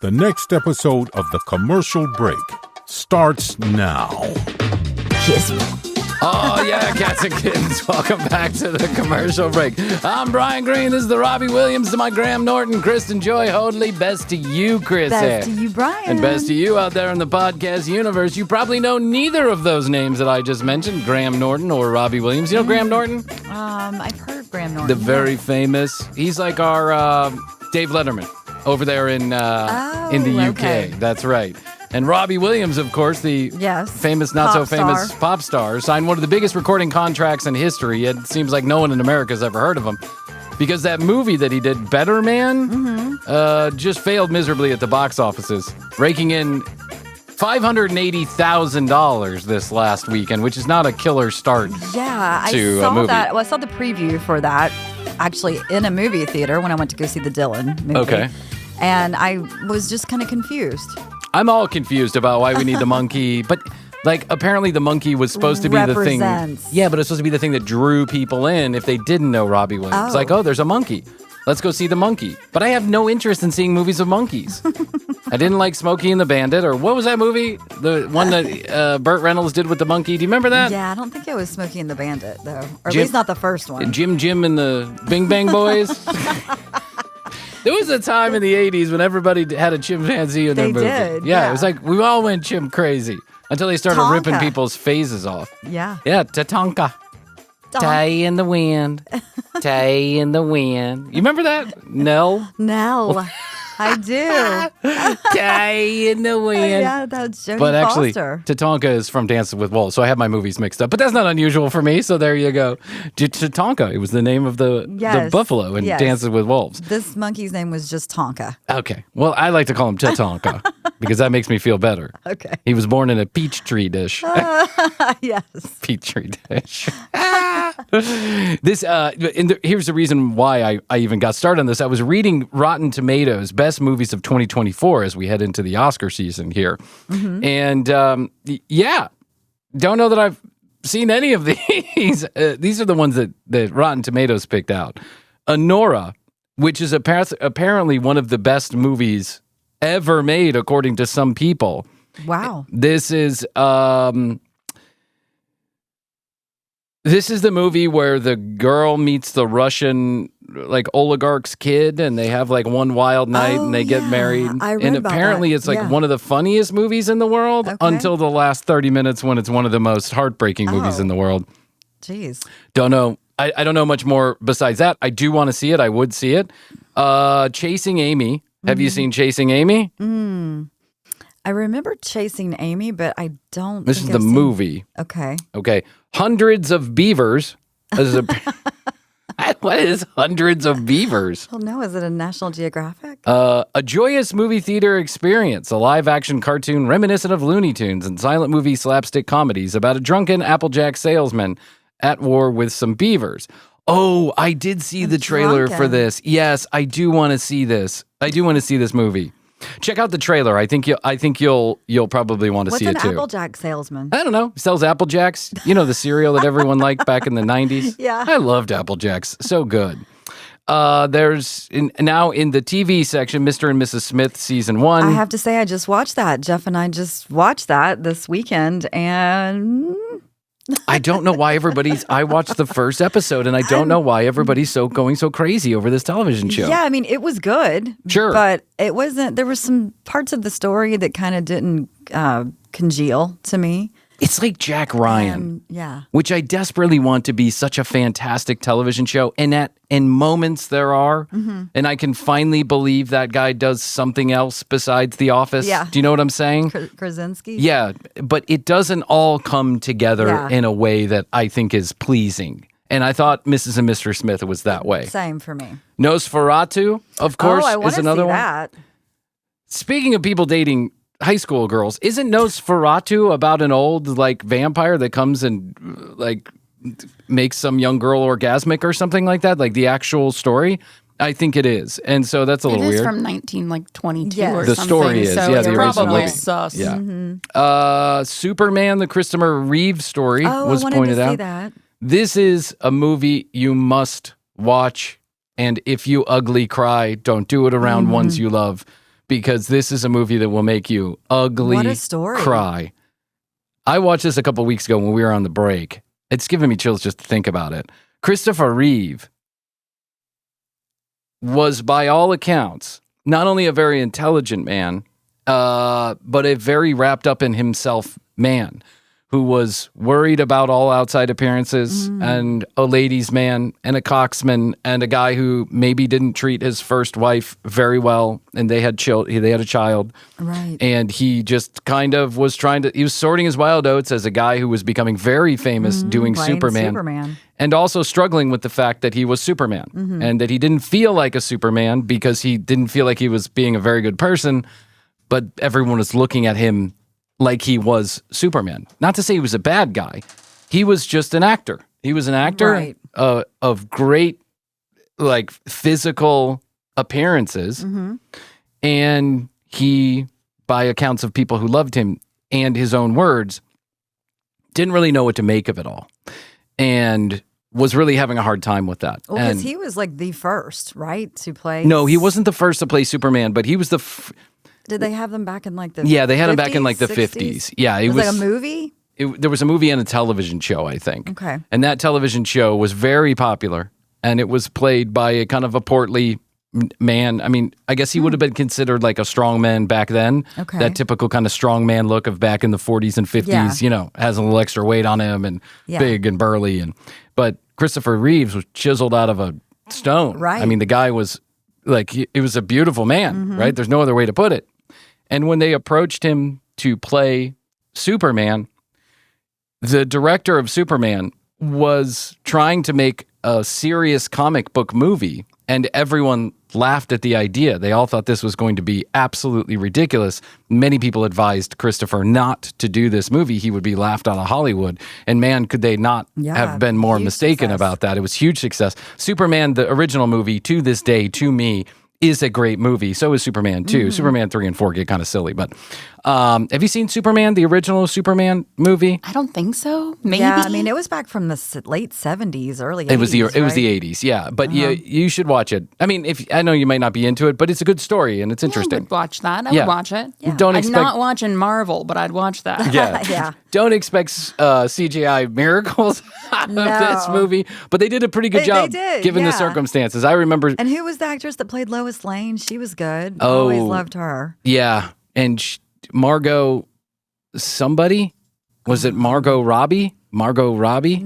The next episode of The Commercial Break starts now. Kiss me. Oh, yeah, cats and kittens. Welcome back to The Commercial Break. I'm Bryan Green. This is the Robbie Williams to my Graham Norton, Kristen Joy Hoadley. Best to you, Krissy. Best to you, Bryan. And best to you out there in the podcast universe. You probably know neither of those names that I just mentioned, Graham Norton or Robbie Williams. You know Graham Norton? I've heard of Graham Norton. The very famous. He's like our Dave Letterman over there in the UK. Okay. That's right. And Robbie Williams, of course, the famous, not-so-famous pop star, signed one of the biggest recording contracts in history. It seems like no one in America has ever heard of him. Because that movie that he did, Better Man, just failed miserably at the box offices, raking in $580,000 this last weekend, which is not a killer start Yeah, to I a movie. that. Well, I saw the preview for that actually in a movie theater when I went to go see the Dylan movie. Okay. And I was just kind of confused. I'm all confused about why we need the monkey, but like apparently the monkey was supposed to be the thing. Yeah, but it's supposed to be the thing that drew people in if they didn't know Robbie Williams. It's like, oh, there's a monkey. Let's go see the monkey. But I have no interest in seeing movies of monkeys. I didn't like Smokey and the Bandit, or what was that movie? The one that Burt Reynolds did with the monkey. Do you remember that? Yeah, I don't think it was Smokey and the Bandit, though. Or at least not the first one. Jim and the Bing Bang Boys. There was a time in the 80s when everybody had a chimpanzee in their movie. Did, yeah, it was like we all went chimp crazy until they started ripping people's phases off. Yeah. Yeah, Tatanka. Tay in the wind. Tay in the wind. You remember that? No. I do. Tay in the wind. Yeah, that's Jodie But actually, Foster. Tatanka is from Dances with Wolves, so I have my movies mixed up. But that's not unusual for me, so there you go. Tatanka, it was the name of the buffalo in Dances with Wolves. This monkey's name was just Tonka. Okay. Well, I like to call him Tatanka because that makes me feel better. Okay. He was born in a peach tree dish. Yes. Petri dish. Here's the reason why I even got started on this. I was reading Rotten Tomatoes Best Movies of 2024 as we head into the Oscar season here. Mm-hmm. And don't know that I've seen any of these. These are the ones that Rotten Tomatoes picked out. Anora, which is apparently one of the best movies ever made, according to some people. Wow. This is the movie where the girl meets the Russian oligarch's kid, and they have one wild night and they get married. I read and about apparently that. it's one of the funniest movies in the world until the last 30 minutes when it's one of the most heartbreaking movies in the world. Jeez. Don't know. I don't know much more besides that. I do want to see it. I would see it. Chasing Amy. Have you seen Chasing Amy? I remember Chasing Amy, but I don't. This is the movie. Okay. Hundreds of Beavers. What is Hundreds of Beavers? Well, no, is it a National Geographic? A joyous movie theater experience, a live-action cartoon reminiscent of Looney Tunes and silent movie slapstick comedies about a drunken Applejack salesman at war with some beavers. Oh, I did see the trailer for this. Yes, I do want to see this. I do want to see this movie. Check out the trailer. I think you'll probably want to see it too. What's an Applejack salesman? I don't know. He sells Apple Jacks. You know the cereal that everyone liked back in the 90s? Yeah. I loved Apple Jacks. So good. There's now in the TV section, Mr. and Mrs. Smith season 1. I have to say I just watched that. Jeff and I just watched that this weekend, and I don't know why I watched the first episode, and I don't know why everybody's going so crazy over this television show. Yeah, I mean, it was good. Sure. But it wasn't, there were some parts of the story that kind of didn't congeal to me. It's like Jack Ryan, which I desperately want to be such a fantastic television show. And in moments there are, and I can finally believe that guy does something else besides The Office. Yeah. Do you know what I'm saying? Krasinski? Yeah, but it doesn't all come together in a way that I think is pleasing. And I thought Mrs. and Mr. Smith was that way. Same for me. Nosferatu, of course, is another one. That. Speaking of people dating high school girls, isn't Nosferatu about an old vampire that comes and makes some young girl orgasmic or something like that? Like the actual story? I think it is. And so that's a little weird. It is from 1922 or the something. story is, so the it's original probably movie. sus. Yeah. Superman, the Christopher Reeve story was pointed out. See that. This is a movie you must watch. And if you ugly cry, don't do it around ones you love. because this is a movie that will make you ugly What a story. cry. I watched this a couple weeks ago when we were on the break. It's giving me chills just to think about it. Christopher Reeve was, by all accounts, not only a very intelligent man, but a very wrapped up in himself man who was worried about all outside appearances and a ladies' man and a coxman and a guy who maybe didn't treat his first wife very well, and they had a child. Right. And he just kind of was he was sorting his wild oats as a guy who was becoming very famous doing playing Superman. And also struggling with the fact that he was Superman and that he didn't feel like a Superman because he didn't feel like he was being a very good person, but everyone was looking at him like he was Superman. Not to say he was a bad guy. He was just an actor. He was an actor Right. of great, like, physical appearances. And he, by accounts of people who loved him and his own words, didn't really know what to make of it all. And was really having a hard time with that. Well, because And he was like the first, right, to play. no, he wasn't the first to play Superman, but he was Did they have them back in like the yeah, they had him back in 50s, like the 60s? 50s. Yeah, It was like a movie? There was a movie and a television show, I think. Okay. And that television show was very popular, and it was played by a kind of a portly man. I mean, I guess he would have been considered like a strong man back then. Okay. That typical kind of strong man look of back in the 40s and 50s, Yeah. you know, has a little extra weight on him and Yeah. big and burly. But Christopher Reeves was chiseled out of a stone. Right. I mean, the guy was like, it was a beautiful man, right? There's no other way to put it. And when they approached him to play Superman, the director of Superman was trying to make a serious comic book movie, and everyone laughed at the idea. They all thought this was going to be absolutely ridiculous. Many people advised Christopher not to do this movie. He would be laughed out of Hollywood. And man, could they not Yeah, have been more huge mistaken success. about that. It was huge success. Superman, the original movie, to this day, to me, is a great movie. So is Superman 2. Superman 3 and 4 get kind of silly. But have you seen Superman, the original Superman movie? I don't think so. Maybe. Yeah, I mean, it was back from the late 70s, early 80s. It was the right? 80s, yeah. But you should watch it. I mean, I know you might not be into it, but it's a good story and it's I interesting. would watch that. I Yeah. would watch it. Yeah. Don't I'm expect not watching Marvel, but I'd watch that. yeah. Yeah. Don't expect CGI miracles out of this No. movie, but they did a pretty good They job did, given the yeah. circumstances. I remember, And who was the actress that played Lois Lane? She was good. Oh. Always loved her. yeah, and Margot somebody, was it Margot Robbie? Margot Robbie?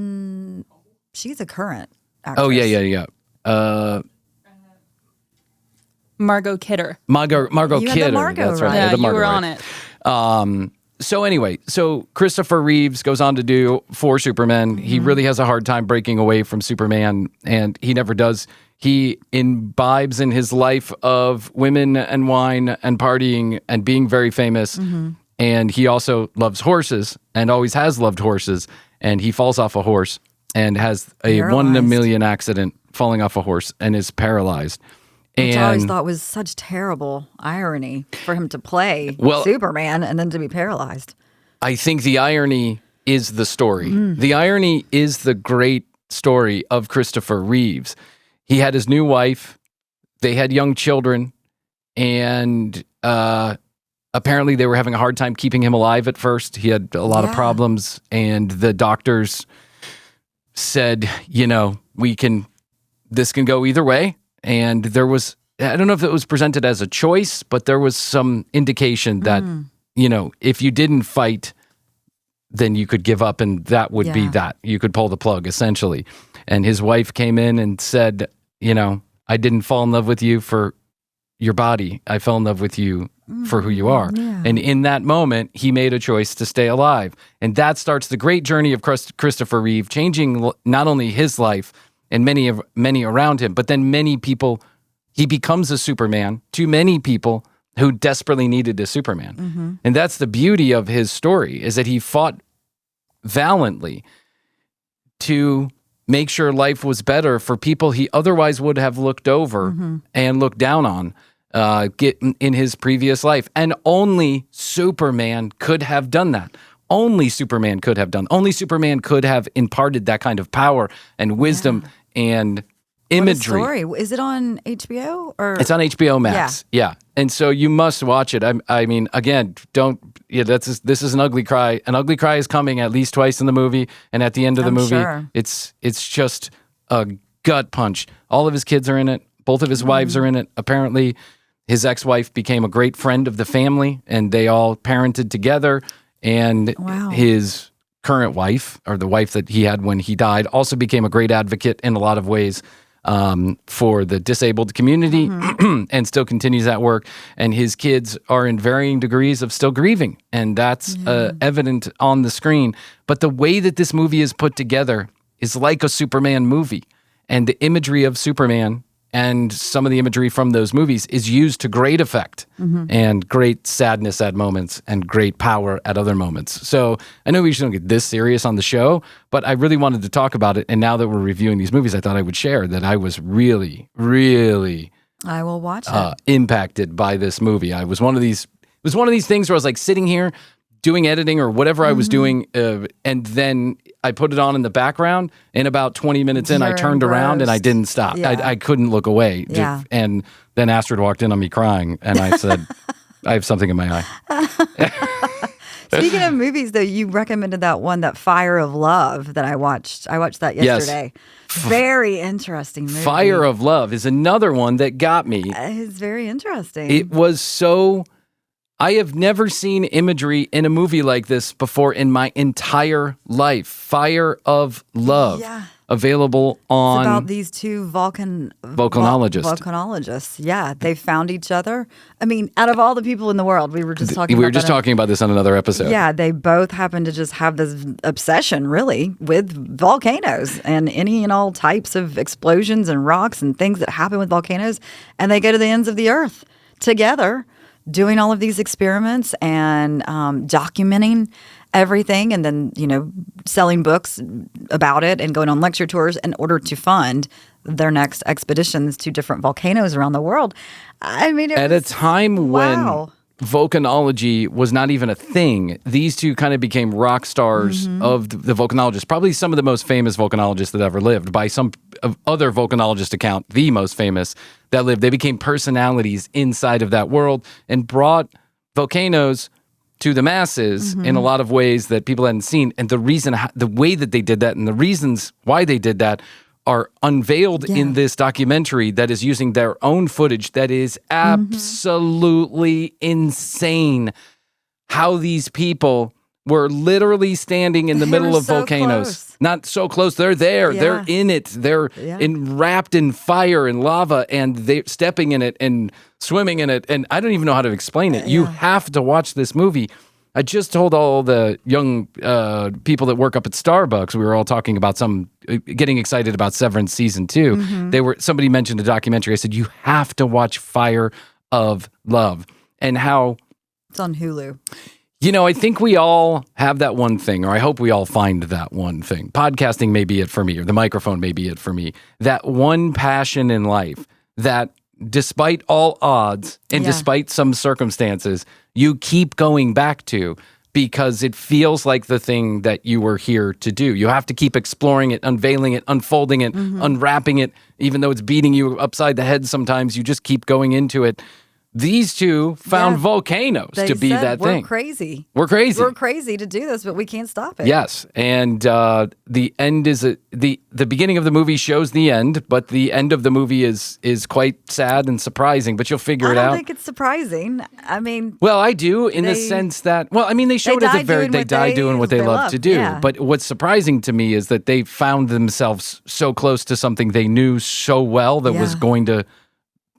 She's a current actress. Oh yeah. Margot Kidder. Margot You had the Kidder. Margot That's right. right. Yeah, Yeah, the you Margot were right. on it. So anyway, Christopher Reeves goes on to do 4 Supermen. He really has a hard time breaking away from Superman, and he never does. He imbibes in his life of women and wine and partying and being very famous. And he also loves horses and always has loved horses. And he falls off a horse and has a 1 in a Paralyzed. million accident falling off a horse and is paralyzed. Which I always And thought was such terrible irony for him to play Well- Superman and then to be paralyzed. I think the irony is the story. The irony is the great story of Christopher Reeves. He had his new wife. They had young children. And apparently they were having a hard time keeping him alive at first. He had a lot of Yeah. problems. And the doctors said, this can go either way. And there was, I don't know if it was presented as a choice, but there was some indication that, if you didn't fight, then you could give up and that would be Yeah. that. You could pull the plug, essentially. And his wife came in and said, I didn't fall in love with you for your body. I fell in love with you for who you are. Yeah. And in that moment, he made a choice to stay alive. And that starts the great journey of Christopher Reeve, changing not only his life and many around him, but then many people. He becomes a Superman to many people who desperately needed a Superman. And that's the beauty of his story, is that he fought valiantly to make sure life was better for people he otherwise would have looked over and looked down on in his previous life. And only Superman could have done that. Only Superman could have done. Only Superman could have imparted that kind of power and wisdom and imagery. What a story. Is it on HBO or? It's on HBO Max. Yeah. And so you must watch it. I mean, again, this is an ugly cry. An ugly cry is coming at least twice in the movie, and at the end of the movie, sure. it's just a gut punch. All of his kids are in it. Both of his wives are in it. Apparently, his ex-wife became a great friend of the family, and they all parented together. And his current wife, or the wife that he had when he died, also became a great advocate in a lot of ways for the disabled community and still continues that work. And his kids are in varying degrees of still grieving. And that's evident on the screen. But the way that this movie is put together is like a Superman movie. And the imagery of Superman and some of the imagery from those movies is used to great effect and great sadness at moments and great power at other moments. So I know we shouldn't get this serious on the show, but I really wanted to talk about it. And now that we're reviewing these movies, I thought I would share that I was really, really I will watch it. Impacted by this movie. It was one of these things where I was like sitting here doing editing or whatever I was doing, and then I put it on in the background, and about 20 minutes in, I turned around and I didn't stop. Yeah. I couldn't look away. Yeah. And then Astrid walked in on me crying, and I said, I have something in my eye. Speaking of movies, though, you recommended that one, that Fire of Love, that I watched. I watched that yesterday. Yes. Very interesting movie. Fire of Love is another one that got me. It's very interesting. It was so... I have never seen imagery in a movie like this before in my entire life. Fire of Love. Yeah. Available on... It's about these two volcanologists. Volcanologists. Yeah. They found each other. I mean, out of all the people in the world, we were just talking about this on another episode. Yeah. They both happen to just have this obsession, really, with volcanoes and any and all types of explosions and rocks and things that happen with volcanoes. And they go to the ends of the earth together, doing all of these experiments and documenting everything, and then, selling books about it and going on lecture tours in order to fund their next expeditions to different volcanoes around the world. I mean, at a time when volcanology was not even a thing, these two kind of became rock stars of the volcanologists. Probably some of the most famous volcanologists that ever lived. By some other volcanologist account, the most famous that lived. They became personalities inside of that world and brought volcanoes to the masses in a lot of ways that people hadn't seen. And the way that they did that and the reasons why they did that are unveiled in this documentary that is using their own footage that is absolutely insane. How these people were literally standing in the middle of volcanoes. Close. Not so close. They're there. Yeah. They're in it. They're wrapped in fire and lava, and they're stepping in it and swimming in it. And I don't even know how to explain it. You have to watch this movie. I just told all the young people that work up at Starbucks, we were all talking about getting excited about Severance Season 2. Somebody mentioned a documentary. I said, you have to watch Fire of Love. And how... It's on Hulu. I think we all have that one thing, or I hope we all find that one thing. Podcasting may be it for me, or the microphone may be it for me. That one passion in life that despite all odds and despite some circumstances, you keep going back to because it feels like the thing that you were here to do. You have to keep exploring it, unveiling it, unfolding it, unwrapping it, even though it's beating you upside the head sometimes. You just keep going into it. These two found volcanoes to be that thing. We're crazy. We're crazy. We're crazy to do this, but we can't stop it. Yes, and the end is the beginning of the movie shows the end, but the end of the movie is quite sad and surprising. But you'll figure it out. I don't think it's surprising. I mean, well, I do in the sense that they showed at the very they die doing what they love to do. Yeah. But what's surprising to me is that they found themselves so close to something they knew so well that was going to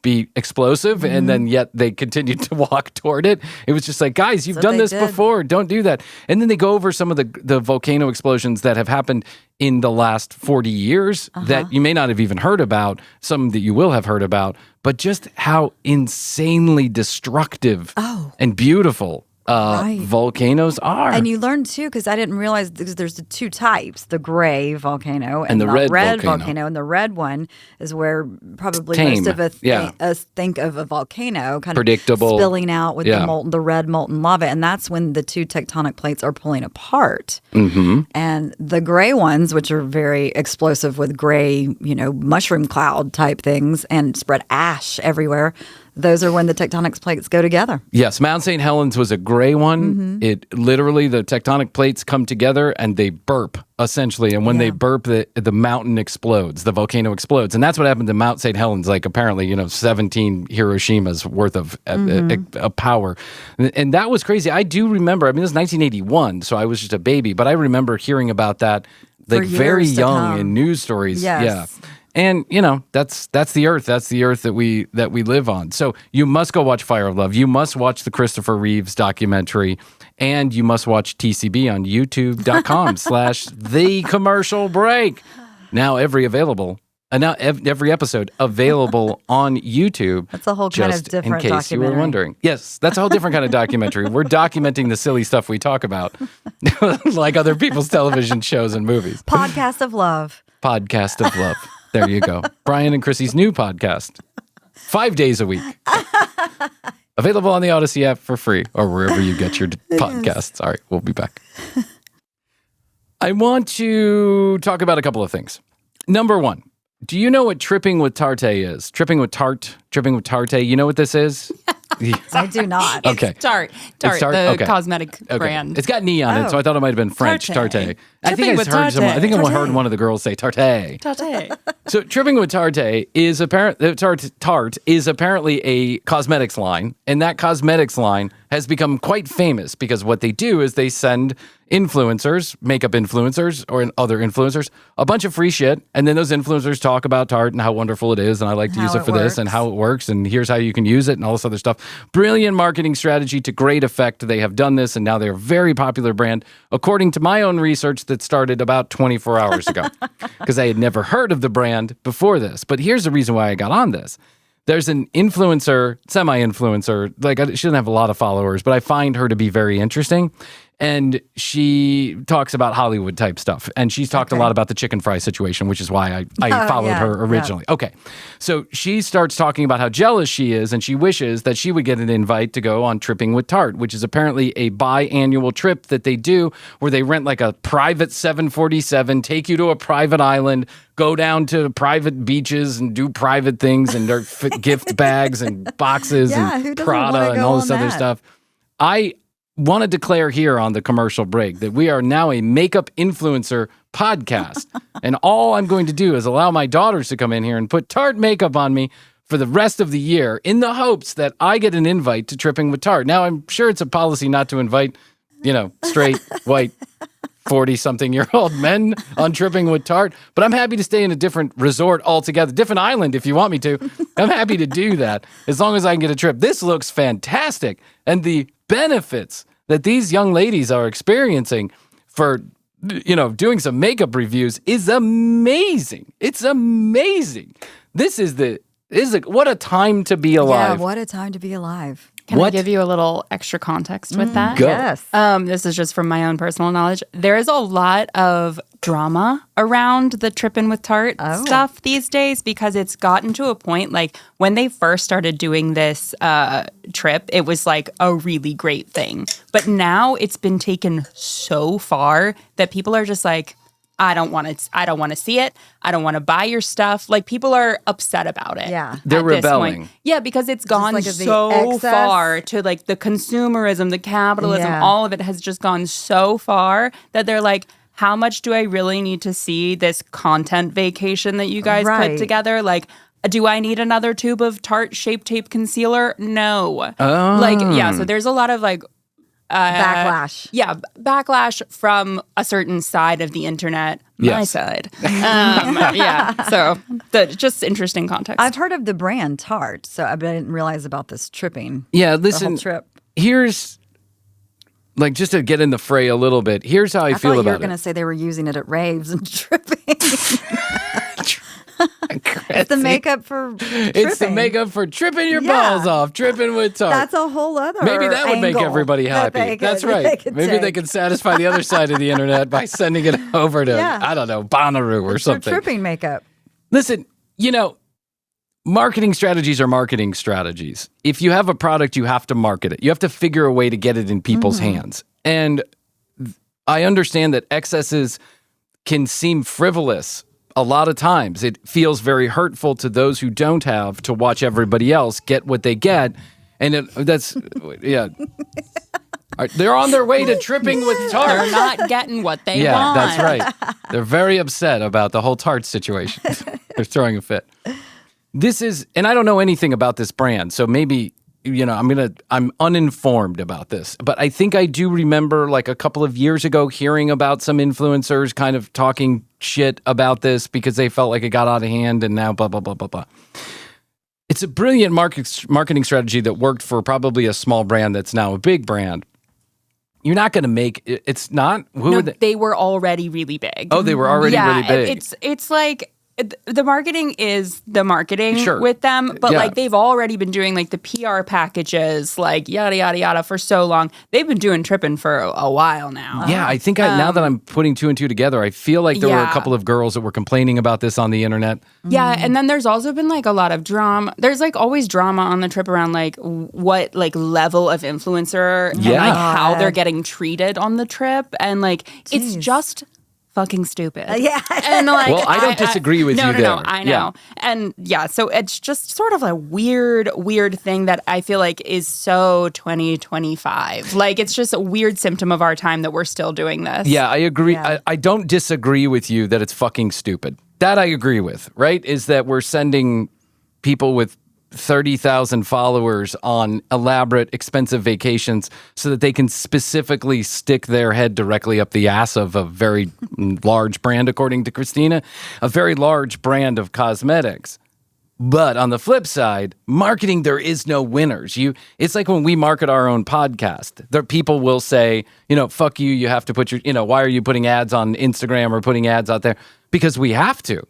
be explosive, and then yet they continued to walk toward it. It was just like, guys, you've done this before. Don't do that. And then they go over some of the volcano explosions that have happened in the last 40 years that you may not have even heard about, some that you will have heard about, but just how insanely destructive and beautiful volcanoes are. And you learn too, because I didn't realize, because there's the two types: the gray volcano and the red volcano. And the red one is where probably Tame. most of us think of a volcano, kind predictable, of spilling out with the red molten lava, and that's when the two tectonic plates are pulling apart. Mm-hmm. And the gray ones, which are very explosive with gray, mushroom cloud type things and spread ash everywhere. Those are when the tectonic plates go together. Yes, Mount St. Helens was a gray one. Mm-hmm. It literally, the tectonic plates come together and they burp, essentially. And when they burp, the mountain explodes, the volcano explodes. And that's what happened to Mount St. Helens, like apparently, 17 Hiroshimas worth of power. And that was crazy. I do remember, it was 1981, so I was just a baby, but I remember hearing about that very young in news stories. Yes. Yeah. And that's the Earth. That's the Earth that we live on. So you must go watch Fire of Love. You must watch the Christopher Reeves documentary, and you must watch TCB on YouTube.com/The Commercial Break. Now every episode available on YouTube. That's a whole kind of different in case documentary. You were wondering. Yes, that's a whole different kind of documentary. We're documenting the silly stuff we talk about, like other people's television shows and movies. Podcast of Love. Podcast of Love. There you go. Bryan and Krissy's new podcast. 5 days a week. Available on the Odyssey app for free or wherever you get your podcasts. All right, we'll be back. I want to talk about a couple of things. Number one, do you know what tripping with tarte is? Tripping with tarte. You know what this is? I do not. Okay. It's Tarte, the cosmetic brand. It's got knee on it, so I thought it might have been French, tarte. I think I heard one of the girls say tarte. Tarte. So tripping with tarte is Tarte is apparently a cosmetics line, and that cosmetics line has become quite famous because what they do is they send influencers, makeup influencers or other influencers, a bunch of free shit, and then those influencers talk about Tarte and how wonderful it is, and I like to use it for this, and how it works, and here's how you can use it, and all this other stuff. Brilliant marketing strategy to great effect. They have done this, and now they're a very popular brand, according to my own research that started about 24 hours ago, because I had never heard of the brand before this. But here's the reason why I got on this. There's an influencer, semi-influencer, she doesn't have a lot of followers, but I find her to be very interesting. And she talks about Hollywood type stuff. And she's talked a lot about the chicken fry situation, which is why I followed her originally. Yeah. Okay. So she starts talking about how jealous she is, and she wishes that she would get an invite to go on Tripping with Tarte, which is apparently a biannual trip that they do where they rent like a private 747, take you to a private island, go down to private beaches and do private things, and their gift bags and boxes and Prada and all this other stuff. I want to declare here on the commercial break that we are now a makeup influencer podcast. And all I'm going to do is allow my daughters to come in here and put Tarte makeup on me for the rest of the year in the hopes that I get an invite to Tripping with Tarte. Now, I'm sure it's a policy not to invite, straight, white, 40-something-year-old men on Tripping with Tarte, but I'm happy to stay in a different resort altogether, different island if you want me to. I'm happy to do that as long as I can get a trip. This looks fantastic. And the benefits that these young ladies are experiencing for, doing some makeup reviews is amazing. It's amazing. What a time to be alive. Yeah, what a time to be alive. Can I give you a little extra context with that? Go. Yes. This is just from my own personal knowledge. There is a lot of drama around the Trippin' with Tarte stuff these days because it's gotten to a point, like when they first started doing this trip, it was like a really great thing. But now it's been taken so far that people are just like, I don't want to see it. I don't want to buy your stuff. Like, people are upset about it. Yeah. They're rebelling. Yeah, because it's gone so far to like the consumerism, the capitalism, all of it has just gone so far that they're like, how much do I really need to see this content vacation that you guys put together? Like, do I need another tube of Tarte Shape Tape Concealer? No. Oh. So there's a lot of like, backlash. Yeah, backlash from a certain side of the internet. My side. So just interesting context. I've heard of the brand Tarte, so I didn't realize about this tripping. Yeah, listen, the whole trip. Here's, like, just to get in the fray a little bit, here's how I feel about it. You were going to say they were using it at raves and tripping. It's the makeup for tripping. It's the makeup for tripping your balls off, tripping with Tarte. That's a whole other Maybe that would make everybody happy. That's right. Maybe they could satisfy the other side of the internet by sending it over to, I don't know, Bonnaroo or something. Tripping makeup. Listen, marketing strategies are marketing strategies. If you have a product, you have to market it. You have to figure a way to get it in people's hands. And I understand that excesses can seem frivolous. A lot of times it feels very hurtful to those who don't have to watch everybody else get what they get. And they're on their way to tripping with Tarte. They're not getting what they want. Yeah, that's right. They're very upset about the whole Tarte situation. They're throwing a fit. And I don't know anything about this brand, so maybe, I'm uninformed about this. But I think I do remember like a couple of years ago hearing about some influencers kind of talking shit about this because they felt like it got out of hand and now blah, blah, blah, blah, blah. It's a brilliant marketing strategy that worked for probably a small brand that's now a big brand. You're not going to make it. It's not. They were already really big. Oh, they were already really big. It's like the marketing is the marketing with them, but like they've already been doing like the PR packages, like yada, yada, yada for so long. They've been doing tripping for a while now. Yeah, I think now that I'm putting two and two together, I feel like there were a couple of girls that were complaining about this on the internet. Yeah, and then there's also been like a lot of drama. There's like always drama on the trip around like what like level of influencer and like how they're getting treated on the trip. And like, it's just fucking stupid. And like, well, I don't disagree with you there. No, I know. Yeah. And so it's just sort of a weird thing that I feel like is so 2025. Like, it's just a weird symptom of our time that we're still doing this. Yeah, I agree. Yeah. I don't disagree with you that it's fucking stupid. That I agree with, right? Is that we're sending people with 30,000 followers on elaborate, expensive vacations so that they can specifically stick their head directly up the ass of a very large brand, according to Christina, a very large brand of cosmetics. But on the flip side, marketing, there is no winners. It's like when we market our own podcast. There, people will say, fuck you, you have to put your, why are you putting ads on Instagram or putting ads out there? Because we have to.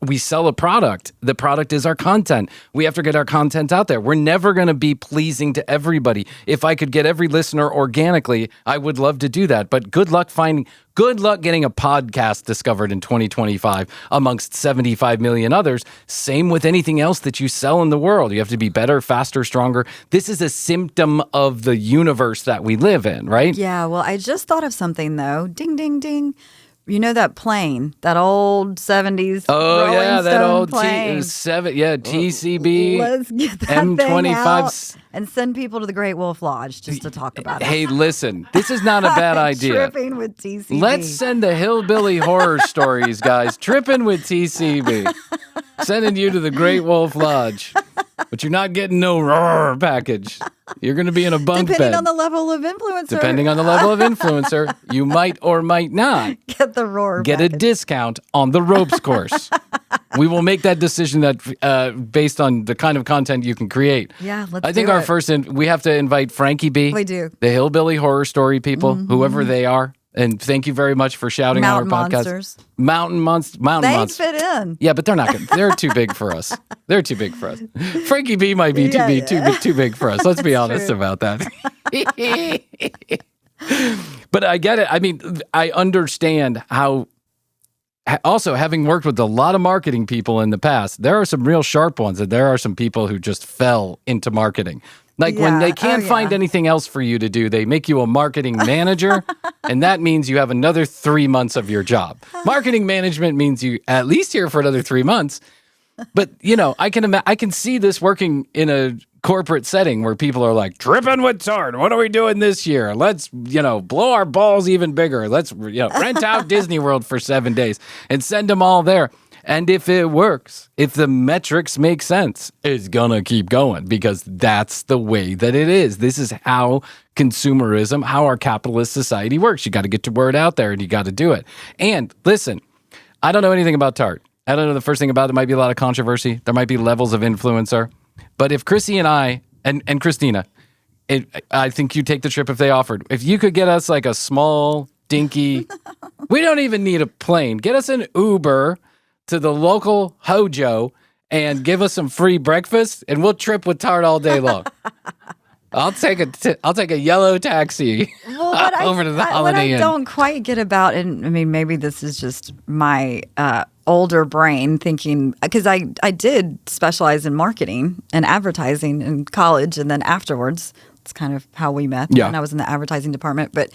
We sell a product. The product is our content. We have to get our content out there. We're never going to be pleasing to everybody. If I could get every listener organically, I would love to do that. But good luck getting a podcast discovered in 2025 amongst 75 million others. Same with anything else that you sell in the world. You have to be better, faster, stronger. This is a symptom of the universe that we live in, right? Yeah, well, I just thought of something, though. Ding, ding, ding. You know that plane, that old 70s that old plane. TCB. Let's get that M25 thing out and send people to the Great Wolf Lodge just to talk about it. Hey, listen, this is not a bad idea. Tripping with TCB. Let's send the hillbilly horror stories, guys. Tripping with TCB. Sending you to the Great Wolf Lodge. But you're not getting no roar package. You're going to be in a bunk bed. Depending on the level of influencer, you might or might not get the roar get package. A discount on the ropes course. We will make that decision based on the kind of content you can create. Yeah, let's do it. I think our first, we have to invite Frankie B. We do. The hillbilly horror story people, whoever they are. And thank you very much for shouting out our podcast. Mountain monsters. They fit in. Yeah, but they're not good. They're too big for us. Frankie B might be too big for us. Let's be honest about that. But I get it. I mean, I understand how. Also, having worked with a lot of marketing people in the past, there are some real sharp ones, and there are some people who just fell into marketing. Like when they can't find anything else for you to do, they make you a marketing manager, and that means you have another 3 months of your job. Marketing management means you at least here for another 3 months. But, I can see this working in a corporate setting where people are like, tripping with Tarte, what are we doing this year? Let's, blow our balls even bigger. Let's, rent out Disney World for 7 days and send them all there. And if it works, if the metrics make sense, it's gonna keep going because that's the way that it is. This is how consumerism, how our capitalist society works. You got to get your word out there and you got to do it. And listen, I don't know anything about Tarte. I don't know the first thing about it. There might be a lot of controversy. There might be levels of influencer. But if Krissy and I, and Christina, I think you take the trip if they offered. If you could get us like a small, dinky, we don't even need a plane. Get us an Uber to the local Hojo and give us some free breakfast, and we'll trip with Tart all day long. I'll take a yellow taxi over to the Holiday Inn. What I don't quite get about, and I mean, maybe this is just my older brain thinking, because I did specialize in marketing and advertising in college, and then afterwards, it's kind of how we met. Yeah. And I was in the advertising department, but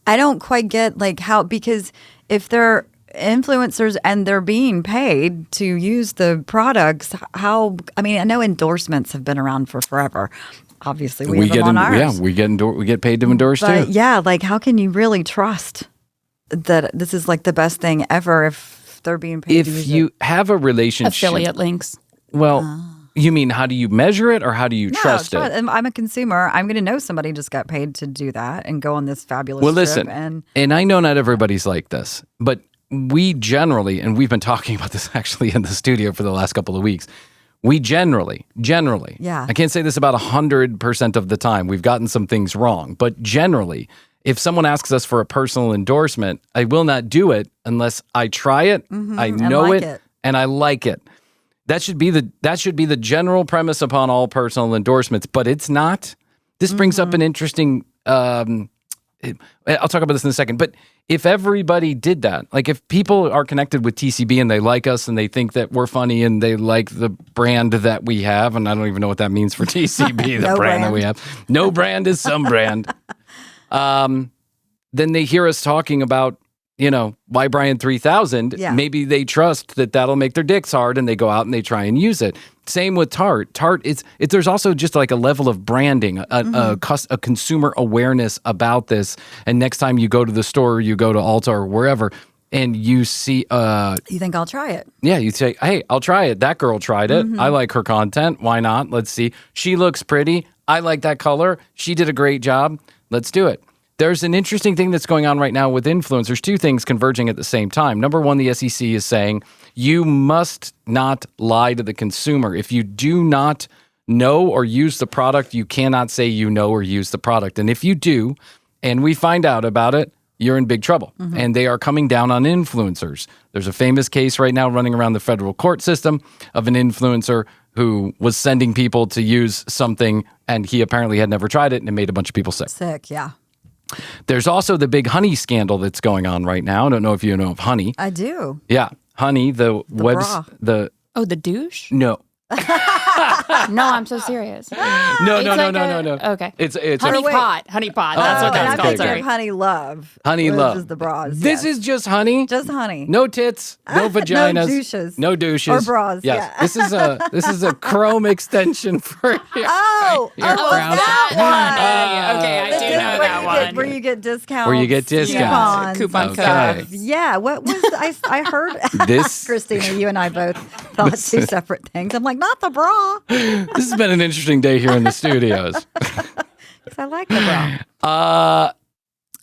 I don't quite get like how, because if they're influencers and they're being paid to use the products, how, I mean, I know endorsements have been around for forever. Obviously, we have them on ours. Yeah, we get paid to endorse but too. Yeah, like how can you really trust that this is like the best thing ever if they're being paid? If you have a relationship, affiliate links. Well, you mean how do you measure it, or how do you trust it? I'm a consumer. I'm going to know somebody just got paid to do that and go on this fabulous Well, trip. listen, and I know not everybody's like this, but we generally, and we've been talking about this actually in the studio for the last couple of weeks. We generally, yeah. I can't say this about 100% of the time. We've gotten some things wrong, but generally, if someone asks us for a personal endorsement, I will not do it unless I try it, I know like it, and I like it. That should be the general premise upon all personal endorsements, but it's not. This brings up an interesting. I'll talk about this in a second, but if everybody did that, like if people are connected with TCB and they like us and they think that we're funny and they like the brand that we have, and I don't even know what that means for TCB, the brand that we have. No brand is some brand. Then they hear us talking about, why Bryan 3000, maybe they trust that that'll make their dicks hard and they go out and they try and use it. Same with Tart. Tart, there's also just like a level of branding, a consumer awareness about this. And next time you go to the store, or you go to Ulta or wherever, and you see... you think I'll try it? Yeah, you say, hey, I'll try it. That girl tried it. I like her content. Why not? Let's see. She looks pretty. I like that color. She did a great job. Let's do it. There's an interesting thing that's going on right now with influencers, two things converging at the same time. Number one, the SEC is saying you must not lie to the consumer. If you do not know or use the product, you cannot say you know or use the product. And if you do, and we find out about it, you're in big trouble. And they are coming down on influencers. There's a famous case right now running around the federal court system of an influencer who was sending people to use something, and he apparently had never tried it, and it made a bunch of people sick. Yeah. There's also the big Honey scandal that's going on right now. I don't know if you know of Honey. I do. Yeah. Honey, the the douche? No. No, I'm so serious. No. Okay. It's honey pot. Honey pot. That's what that's called. Sorry. Honey Love. Honey Love. Is the bras. This is just honey. Just honey. No tits. No vaginas. No douches. No douches. Or bras. Yes. Yeah. This is a Chrome extension for your that one. Okay, I do know that one. Where you get discounts. Where you get discounts. Coupon Okay. codes. Yeah. What was I heard This Christina, you and I both thought two separate things. I'm like, not the bra. This has been an interesting day here in the studios. Because I like the bra.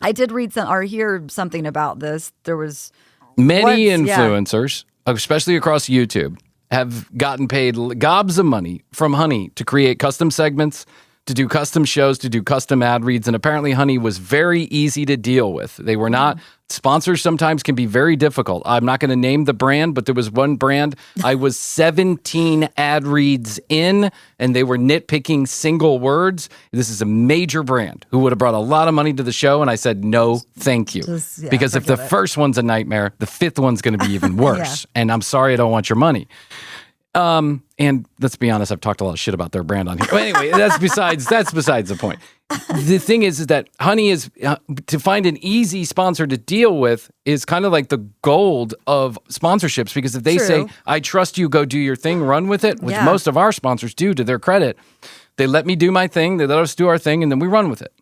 I did read or hear something about this. There was many influencers, especially across YouTube, have gotten paid gobs of money from Honey to create custom segments, to do custom shows, to do custom ad reads. And apparently Honey was very easy to deal with. They were not... Sponsors sometimes can be very difficult. I'm not going to name the brand, but there was one brand I was 17 ad reads in, and they were nitpicking single words. This is a major brand who would have brought a lot of money to the show, and I said, no, thank you. Because if the first one's a nightmare, the fifth one's going to be even worse. And I'm sorry, I don't want your money. And let's be honest, I've talked a lot of shit about their brand on here. But anyway, that's besides the point. The thing is that Honey is, to find an easy sponsor to deal with is kind of like the gold of sponsorships, because if they say, I trust you, go do your thing, run with it, which most of our sponsors do to their credit, they let me do my thing, they let us do our thing, and then we run with it.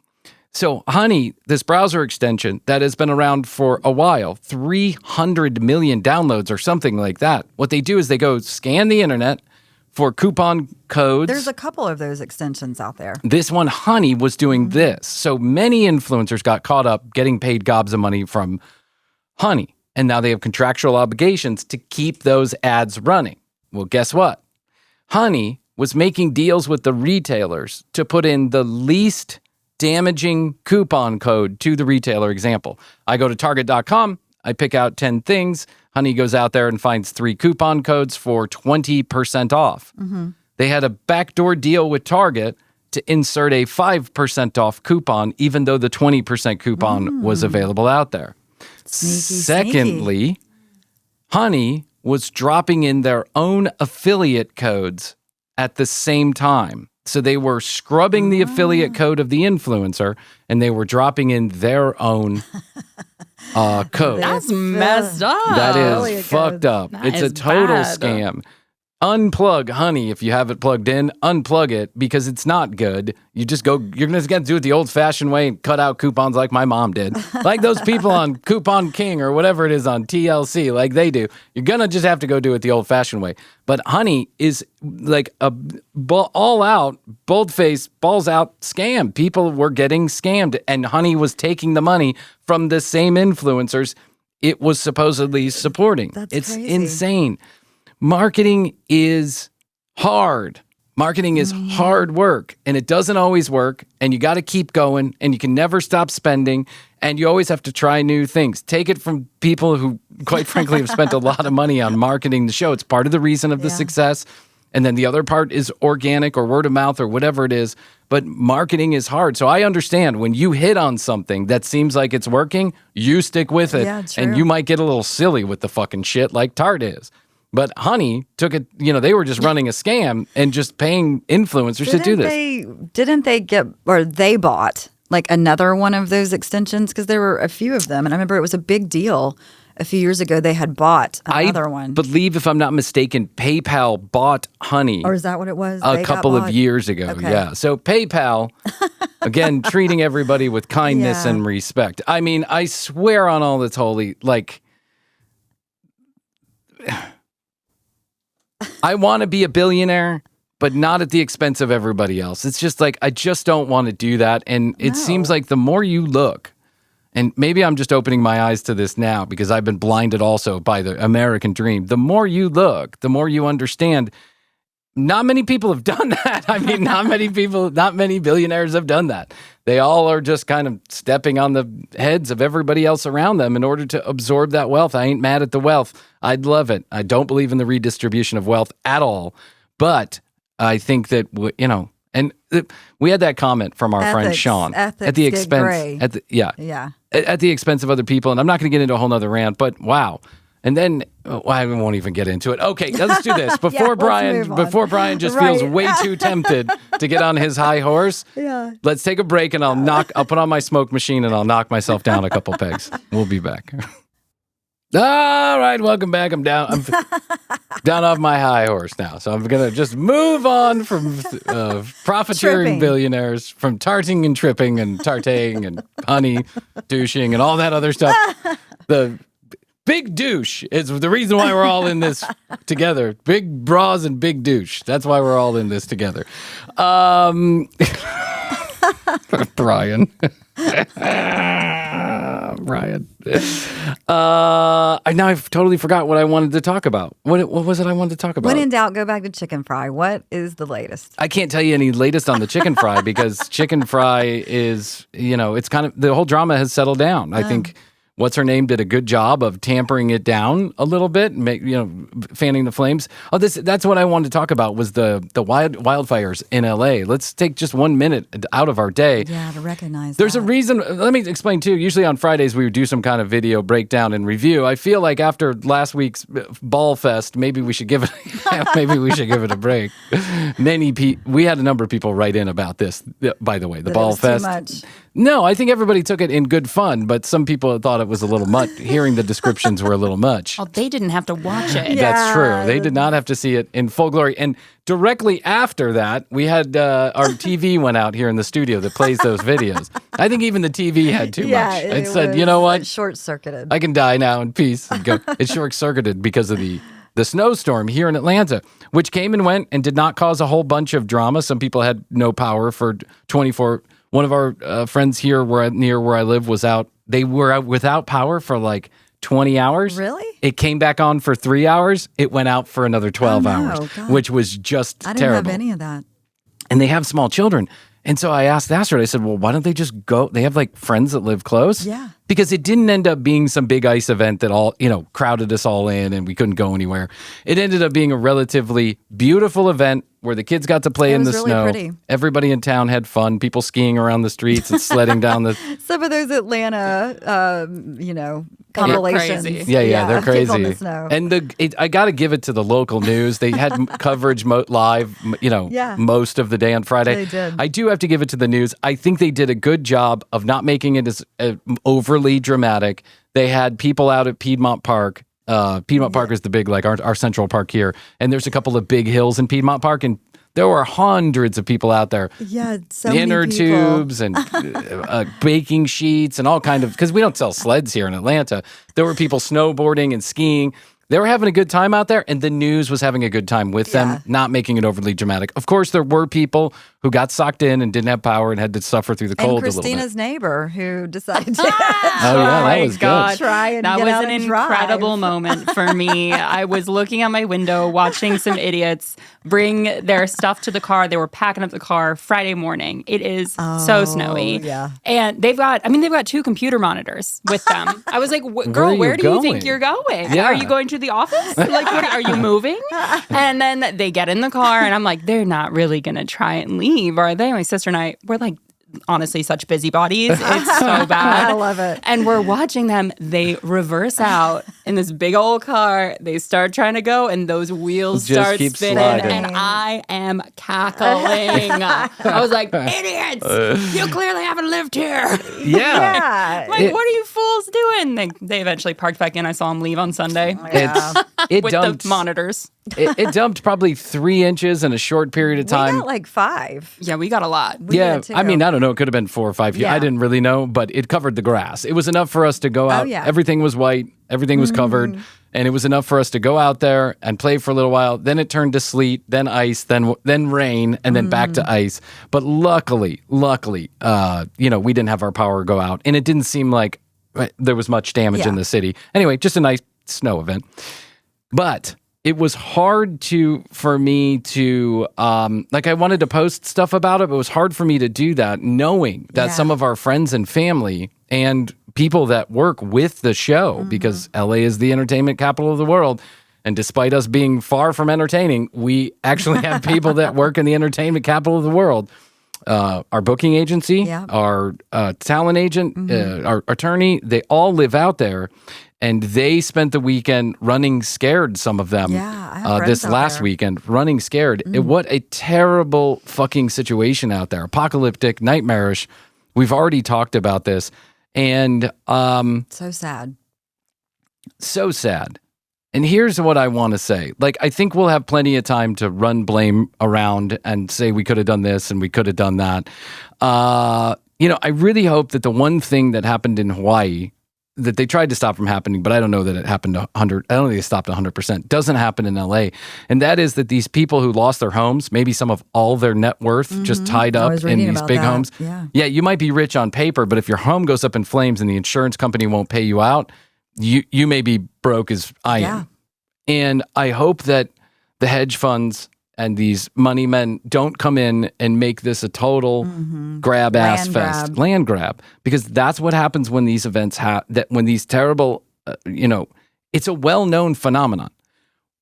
So Honey, this browser extension that has been around for a while, 300 million downloads or something like that. What they do is they go scan the internet for coupon codes. There's a couple of those extensions out there. This one, Honey, was doing this. So many influencers got caught up getting paid gobs of money from Honey. And now they have contractual obligations to keep those ads running. Well, guess what? Honey was making deals with the retailers to put in the least damaging coupon code to the retailer. Example, I go to Target.com, I pick out 10 things. Honey goes out there and finds 3 coupon codes for 20% off. They had a backdoor deal with Target to insert a 5% off coupon, even though the 20% coupon was available out there. Secondly, Honey was dropping in their own affiliate codes at the same time. So they were scrubbing the affiliate code of the influencer, and they were dropping in their own code. That's messed up. That is fucked up. It's a total scam. Unplug Honey if you have it plugged in. Unplug it because it's not good. You're going to do it the old-fashioned way and cut out coupons like my mom did. Like those people on Coupon King or whatever it is on TLC, like they do. You're going to just have to go do it the old-fashioned way. But Honey is like a all-out, bold-faced, balls-out scam. People were getting scammed, and Honey was taking the money from the same influencers it was supposedly supporting. It's crazy. Insane. Marketing is hard. Marketing is hard work, and it doesn't always work, and you got to keep going, and you can never stop spending, and you always have to try new things. Take it from people who, quite frankly, have spent a lot of money on marketing the show. It's part of the reason of the success, and then the other part is organic or word of mouth or whatever it is, but marketing is hard. So I understand when you hit on something that seems like it's working, you stick with it, and you might get a little silly with the fucking shit like Tarte is. But Honey took it, they were just running a scam and just paying influencers to do this. They bought like another one of those extensions because there were a few of them. And I remember it was a big deal a few years ago. They had bought another one. I believe, if I'm not mistaken, PayPal bought Honey. Or is that what it was? A couple of years ago, yeah. So PayPal, again, treating everybody with kindness and respect. I mean, I swear on all that's holy, like... I want to be a billionaire, but not at the expense of everybody else. It's just like, I just don't want to do that. And it seems like the more you look, and maybe I'm just opening my eyes to this now because I've been blinded also by the American dream. The more you look, the more you understand. Not many people have done that. I mean, not many billionaires have done that. They all are just kind of stepping on the heads of everybody else around them in order to absorb that wealth. I ain't mad at the wealth. I'd love it. I don't believe in the redistribution of wealth at all. But I think that, and we had that comment from our friend Sean at the expense, at the expense of other people. And I'm not going to get into a whole nother rant, but wow. And then I won't even get into it. Okay, let's do this before Bryan just feels way too tempted to get on his high horse. Yeah, let's take a break, and I'll put on my smoke machine and I'll knock myself down a couple pegs. We'll be back. All right, welcome back. I'm down off my high horse now, so I'm gonna just move on from profiteering billionaires, from tarting and tripping and tarting and honey douching and all that other stuff. The big douche is the reason why we're all in this together. Big bras and big douche. That's why we're all in this together. Bryan. Bryan. Now I've totally forgot what I wanted to talk about. What was it I wanted to talk about? When in doubt, go back to chicken fry. What is the latest? I can't tell you any latest on the chicken fry because chicken fry is, it's kind of, the whole drama has settled down. I think what's her name did a good job of tampering it down a little bit, fanning the flames. Oh, that's what I wanted to talk about was the wildfires in LA. Let's take just 1 minute out of our day. Yeah, to recognize There's a reason. Let me explain too. Usually on Fridays we would do some kind of video breakdown and review. I feel like after last week's Ball Fest, maybe we should give it a break. We had a number of people write in about this, by the way, the Ball Fest. Too much. No, I think everybody took it in good fun, but some people thought it was a little much. Hearing the descriptions were a little much. Oh, they didn't have to watch it. That's true. They did not have to see it in full glory. And directly after that, we had our TV went out here in the studio that plays those videos. I think even the TV had too much. It said, you know what? Short-circuited. I can die now in peace. And go. It short-circuited because of the snowstorm here in Atlanta, which came and went and did not cause a whole bunch of drama. Some people had no power for 24. One of our friends here near where I live was out. They were out without power for like 20 hours. Really? It came back on for 3 hours. It went out for another 12 hours, God. Which was just terrible. I didn't have any of that. And they have small children. And so I asked Astrid, I said, well, why don't they just go? They have like friends that live close. Yeah. because it didn't end up being some big ice event that all, crowded us all in and we couldn't go anywhere. It ended up being a relatively beautiful event where the kids got to play in the really snow. Pretty. Everybody in town had fun. People skiing around the streets and sledding down the... Some of those Atlanta, compilations. Crazy. Yeah, they're kids on crazy. the snow. And I got to give it to the local news. They had coverage live, most of the day on Friday. They did. I do have to give it to the news. I think they did a good job of not making it as overly dramatic. They had people out at Piedmont Park. Piedmont Park is the big, our central park here. And there's a couple of big hills in Piedmont Park, and there were hundreds of people out there. Yeah, so inner many people. tubes and baking sheets and all kind of, because we don't sell sleds here in Atlanta. There were people snowboarding and skiing. They were having a good time out there, and the news was having a good time with them, not making it overly dramatic. Of course, there were people who got sucked in and didn't have power and had to suffer through the cold a little bit. Christina's neighbor who decided to that was good. try and that get was out an and drive. incredible moment for me. I was looking out my window watching some idiots bring their stuff to the car. They were packing up the car Friday morning. It is so snowy. Yeah. And they've got 2 computer monitors with them. I was like, girl, where do you think you're going? Yeah. Are you going to the office? Like, are you moving? And then they get in the car and I'm like, they're not really going to try and leave, are they? My sister and I, we're like, honestly, such busybodies. It's so bad. I love it. And we're watching them. They reverse out in this big old car. They start trying to go, and those wheels Just start keep spinning. sliding. And I am cackling. I was like, idiots! You clearly haven't lived here. Yeah. Like, what are you fools doing? They eventually parked back in. I saw them leave on Sunday It with dumped the monitors. it dumped probably 3 inches in a short period of time. We got like 5. Yeah, we got a lot. Yeah, did too. I mean, I don't know. It could have been 4 or 5 feet. Yeah. I didn't really know, but it covered the grass. It was enough for us to go out. yeah. Everything was white. Everything was covered. And it was enough for us to go out there and play for a little while. Then it turned to sleet, then ice, then rain, and then back to ice. But luckily, we didn't have our power go out. And it didn't seem like there was much damage in the city. Anyway, just a nice snow event. But it was hard for me to, I wanted to post stuff about it, but it was hard for me to do that knowing that some of our friends and family and people that work with the show, because LA is the entertainment capital of the world. And despite us being far from entertaining, we actually have people that work in the entertainment capital of the world. Our booking agency, our talent agent, our attorney, they all live out there. And they spent the weekend running scared, some of them, I have friends this out last there. weekend, running scared. What a terrible fucking situation out there. Apocalyptic, nightmarish. We've already talked about this. And So sad. so sad. And here's what I want to say. I think we'll have plenty of time to run blame around and say we could have done this and we could have done that. I really hope that the one thing that happened in Hawaii that they tried to stop from happening, but I don't know that it happened 100. I don't think it stopped 100%. Doesn't happen in LA. And that is that these people who lost their homes, maybe some of all their net worth just tied up in these big homes. Yeah, you might be rich on paper, but if your home goes up in flames and the insurance company won't pay you out, you may be broke as I am. And I hope that the hedge funds and these money men don't come in and make this a total grab-ass fest. Land grab. Because that's what happens when these events when these terrible, it's a well-known phenomenon.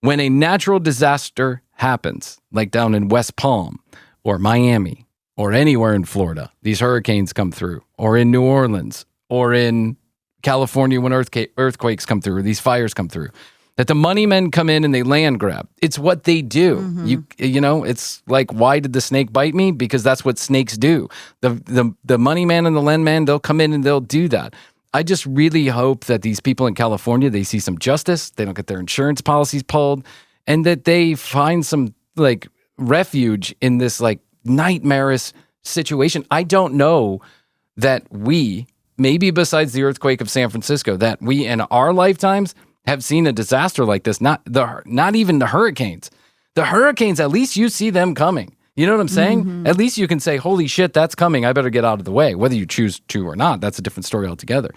When a natural disaster happens, like down in West Palm or Miami or anywhere in Florida, these hurricanes come through, or in New Orleans or in California when earthquakes come through or these fires come through, that the money men come in and they land grab. It's what they do. It's like, why did the snake bite me? Because that's what snakes do. The money man and the land man, they'll come in and they'll do that. I just really hope that these people in California, they see some justice, they don't get their insurance policies pulled, and that they find some refuge in this nightmarish situation. I don't know that we, maybe besides the earthquake of San Francisco, that we in our lifetimes have seen a disaster like this. Not even the hurricanes. The hurricanes, at least you see them coming. You know what I'm saying? At least you can say, holy shit, that's coming. I better get out of the way. Whether you choose to or not, that's a different story altogether.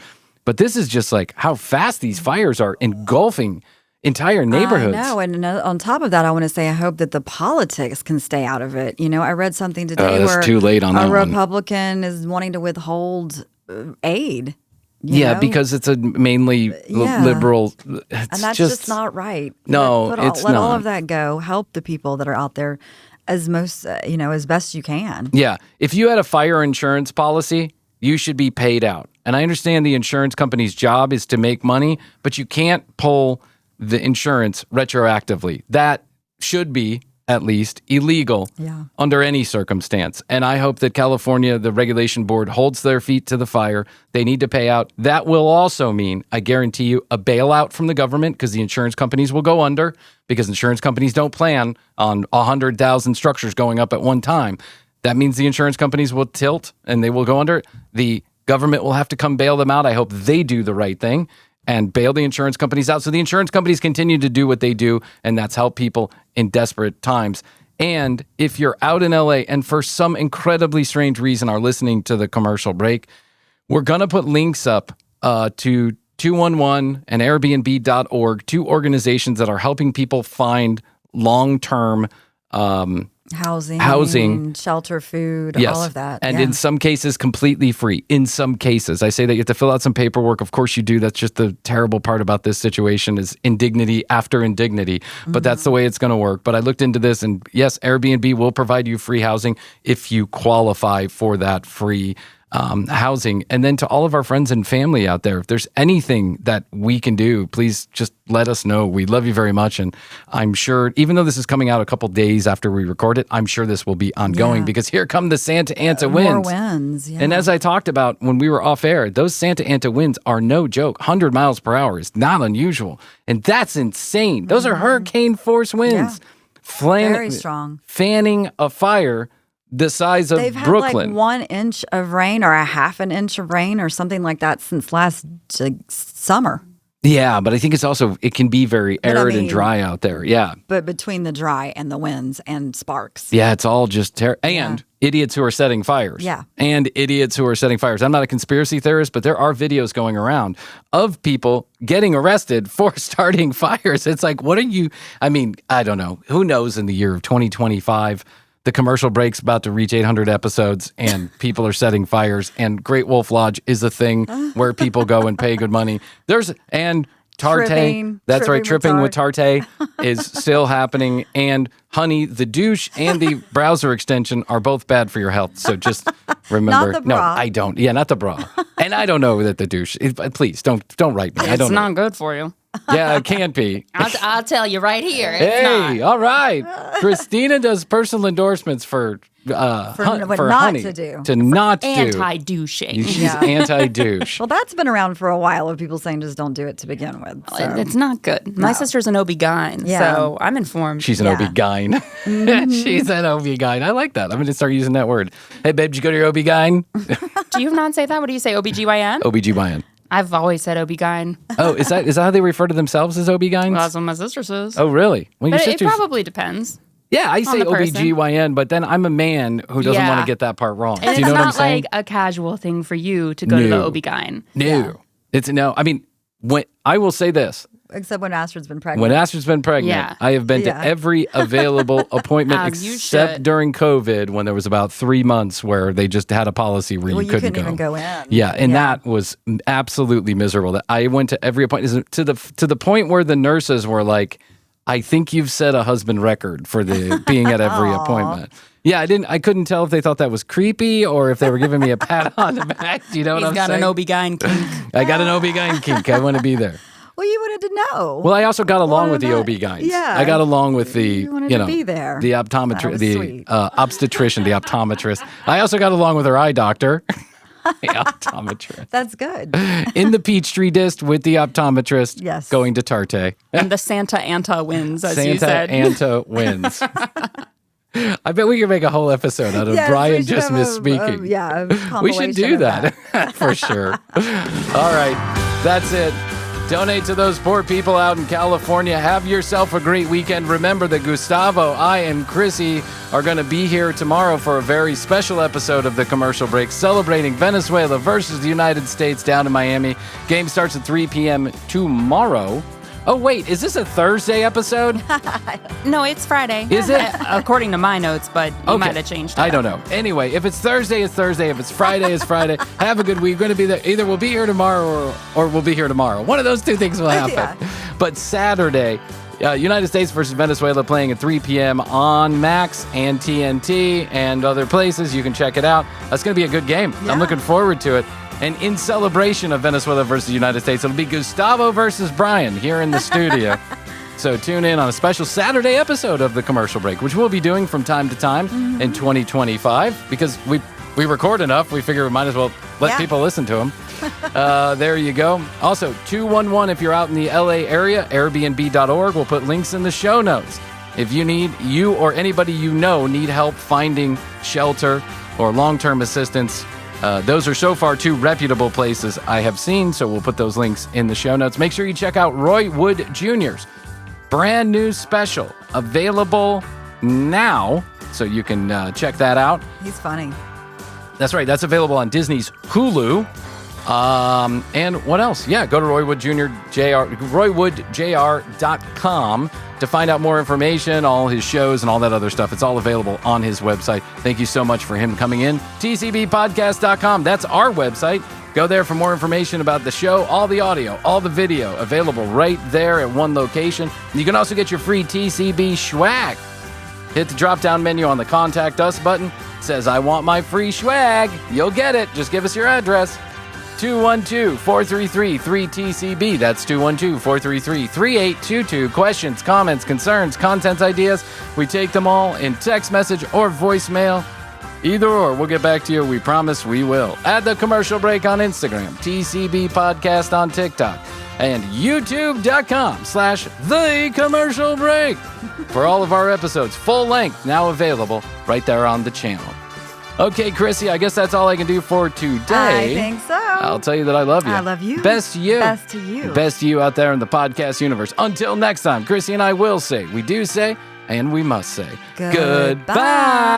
But this is just how fast these fires are engulfing entire neighborhoods. I know. And on top of that, I want to say I hope that the politics can stay out of it. I read something today It's where too late on that a one. Republican is wanting to withhold aid know? Because it's a mainly liberal. And that's just not right. Let all of that go. Help the people that are out there as best you can. Yeah. If you had a fire insurance policy, you should be paid out. And I understand the insurance company's job is to make money, but you can't pull the insurance retroactively. That should be at least illegal under any circumstance. And I hope that California, the regulation board, holds their feet to the fire. They need to pay out. That will also mean, I guarantee you, a bailout from the government because the insurance companies will go under because insurance companies don't plan on 100,000 structures going up at one time. That means the insurance companies will tilt and they will go under. The government will have to come bail them out. I hope they do the right thing and bail the insurance companies out. So the insurance companies continue to do what they do, and that's help people in desperate times. And if you're out in LA and for some incredibly strange reason are listening to the commercial break, we're going to put links up to 211 and Airbnb.org, two organizations that are helping people find long-term housing, shelter, food, all of that. And in some cases, completely free. In some cases. I say that you have to fill out some paperwork. Of course you do. That's just the terrible part about this situation is indignity after indignity. But that's the way it's going to work. But I looked into this, and yes, Airbnb will provide you free housing if you qualify for that free housing. And then to all of our friends and family out there, if there's anything that we can do, please just let us know. We love you very much. And I'm sure, even though this is coming out a couple days after we record it, I'm sure this will be ongoing because here come the Santa Anta winds. More winds, And as I talked about when we were off air, those Santa Anta winds are no joke. 100 miles per hour is not unusual. And that's insane. Those are hurricane force winds. Very strong. Fanning a fire the size of They've had Brooklyn. like 1 inch of rain or a half an inch of rain or something like that since last summer. Yeah, but I think it can be very arid and dry out there. Yeah. But between the dry and the winds and sparks. Yeah, it's all just and idiots who are setting fires. Yeah. And idiots who are setting fires. I'm not a conspiracy theorist, but there are videos going around of people getting arrested for starting fires. It's like, I don't know. Who knows in the year of 2025? The commercial break's about to reach 800 episodes, and people are setting fires. And Great Wolf Lodge is a thing where people go and pay good money. Tarte, that's right, tripping with Tarte is still happening. And Honey, the douche and the browser extension are both bad for your health. So just remember. Not the bra. No, I don't. Yeah, not the bra. And I don't know that the douche. Please don't write me. I don't It's not know. good for you. Yeah, it can't be. I'll tell you right here. It's Hey, not. all right. Christina does personal endorsements for what not Honey to do. To not do. Anti-douching. She's anti-douche. Well, that's been around for a while of people saying just don't do it to begin with. So. It's not good. My sister's an OB-GYN, so I'm informed. She's an OB-GYN. She's an OB-GYN. I like that. I'm going to start using that word. Hey, babe, did you go to your OB-GYN? Do you not say that? What do you say, OB-GYN? OB-GYN. I've always said OB-GYN. Oh, is that how they refer to themselves as OB-GYNs? Well, that's what my sister says. Oh, really? Well, your But it sister's... probably depends. Yeah, I say the person. OB-GYN, but then I'm a man who doesn't want to get that part wrong. And Do you know it's what I'm not saying? like a casual thing for you to go to the OB-GYN. No. Yeah. It's no. I mean, I will say this. Except when Astrid's been pregnant. When Astrid's been pregnant, I have been to every available appointment except during COVID when there was about 3 months where they just had a policy where you couldn't even go in. Yeah, and that was absolutely miserable. That I went to every appointment to the point where the nurses were like, I think you've set a husband record for the being at every appointment. Yeah, I couldn't tell if they thought that was creepy or if they were giving me a pat on the back. Do you know what I'm saying? He's got an OB-GYN kink. I got an OB-GYN kink. I want to be there. Well, you wanted to know. Well, I also got along with the OB-GYNs. Yeah. I got along with the, You wanted to be there. the That was sweet. obstetrician, the optometrist. I also got along with her eye doctor. The optometrist. That's good. In the Peachtree Dist with the optometrist. Yes. Going to Tarte. And the Santa Anta wins, as you said. Santa Anta wins. I bet we could make a whole episode out of Yes, Bryan we should just have misspeaking. We should compilation do of that for sure. All right, that's it. Donate to those poor people out in California. Have yourself a great weekend. Remember that Gustavo, I, and Krissy are going to be here tomorrow for a very special episode of The Commercial Break, celebrating Venezuela versus the United States down in Miami. Game starts at 3 p.m. tomorrow. Oh, wait, is this a Thursday episode? No, it's Friday. Is it? According to my notes, but you might have changed it. I don't know. Anyway, if it's Thursday, it's Thursday. If it's Friday, it's Friday. Have a good week. We're going to be there. Either we'll be here tomorrow or we'll be here tomorrow. One of those two things will happen. Yeah. But Saturday, United States versus Venezuela playing at 3 p.m. on Max and TNT and other places. You can check it out. That's going to be a good game. Yeah. I'm looking forward to it. And in celebration of Venezuela versus the United States, it'll be Gustavo versus Bryan here in the studio. So tune in on a special Saturday episode of The Commercial Break, which we'll be doing from time to time in 2025. Because we record enough, we figure we might as well let people listen to them. There you go. Also, 211 if you're out in the LA area, Airbnb.org. We'll put links in the show notes. If you or anybody you know need help finding shelter or long-term assistance, those are so far 2 reputable places I have seen, so we'll put those links in the show notes. Make sure you check out Roy Wood Jr.'s brand new special, available now, so you can check that out. He's funny. That's right. That's available on Disney's Hulu. And what else? Yeah, go to roywoodjr.com to find out more information, all his shows and all that other stuff. It's all available on his website. Thank you so much for him coming in. TCBpodcast.com. That's our website. Go there for more information about the show, all the audio, all the video, available right there at one location. You can also get your free TCB swag. Hit the drop-down menu on the Contact Us button. It says, I want my free swag. You'll get it. Just give us your address. 212-433-3TCB. That's 212-433-3822. Questions, comments, concerns, content ideas. We take them all in text message or voicemail. Either or, we'll get back to you. We promise we will. Add The Commercial Break on Instagram, TCB Podcast on TikTok, and youtube.com/The Commercial Break for all of our episodes, full length, now available right there on the channel. Okay, Krissy, I guess that's all I can do for today. I think so. I'll tell you that I love you. I love you. Best to you. Best to you. Best to you out there in the podcast universe. Until next time, Krissy and I will say, we do say, and we must say, Goodbye.